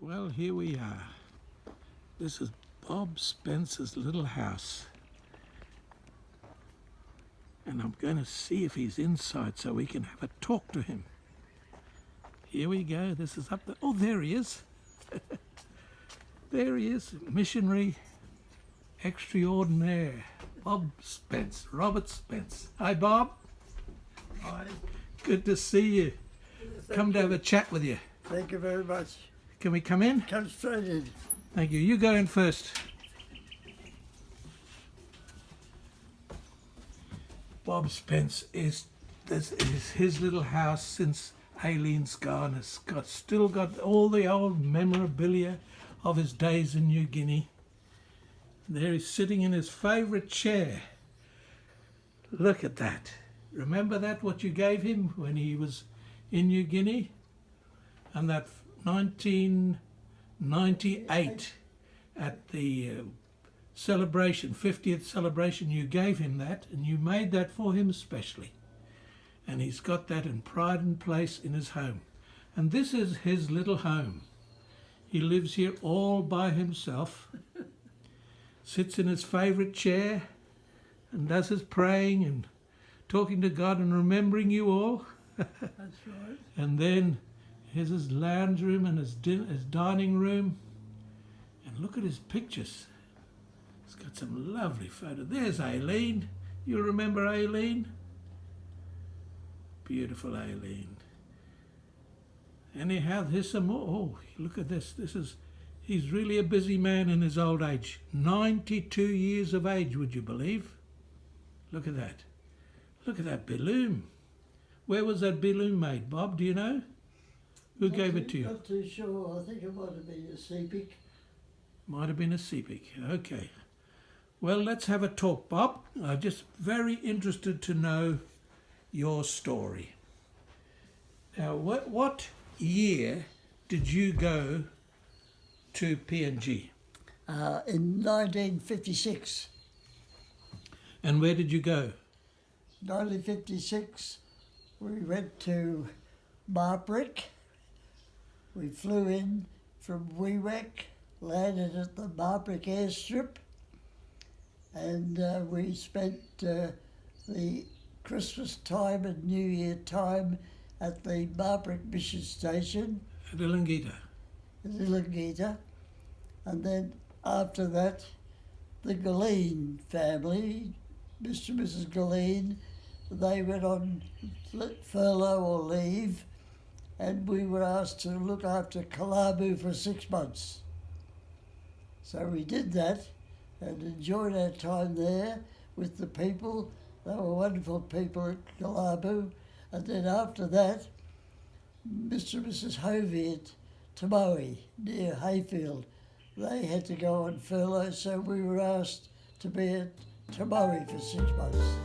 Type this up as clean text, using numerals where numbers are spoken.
Well, here we are. This is Bob Spence's little house. And I'm going to see if he's inside so we can have a talk to him. Here we go. This is up there. Oh, there he is. There he is. Missionary extraordinaire. Bob Spence. Robert Spence. Hi, Bob. Hi. Good to see you. Come to have a chat with you. Thank you very much. Can we come in? Come straight in. Thank you. You go in first. Bob Spence this is his little house since Aileen's gone. It's still got all the old memorabilia of his days in New Guinea. There he's sitting in his favourite chair. Look at that. Remember that, what you gave him when he was in New Guinea? And that 1998 at the celebration, 50th celebration, you gave him that, and you made that for him especially. And he's got that in pride and place in his home. And this is his little home. He lives here all by himself, sits in his favourite chair and does his praying and talking to God and remembering you all. That's right. And then here's his lounge room and his dining room. And look at his pictures. He's got some lovely photos. There's Aileen. You remember Aileen? Beautiful Aileen. Anyhow, here's some more. Oh, look at this. He's really a busy man in his old age. 92 years of age, would you believe? Look at that. Look at that balloon. Where was that balloon made, Bob? Do you know? Who gave it to you? Not too sure. I think it might have been a Sepik. Might have been a Sepik. Okay. Well, let's have a talk, Bob. I'm just very interested to know your story. Now, what year did you go to PNG? In 1956. And where did you go? 1956, we went to Marbrick. We flew in from Wewak, landed at the Marbrick airstrip, and we spent the Christmas time and New Year time at the Marbrick mission station. At Ilangita. And then after that, the Galeen family, Mr. and Mrs. Galeen, they went on furlough or leave, and we were asked to look after Kalabu for 6 months. So we did that and enjoyed our time there with the people. They were wonderful people at Kalabu. And then after that, Mr. and Mrs. Hovey at Tamoe, near Hayfield, they had to go on furlough, so we were asked to be at Tamoe for 6 months.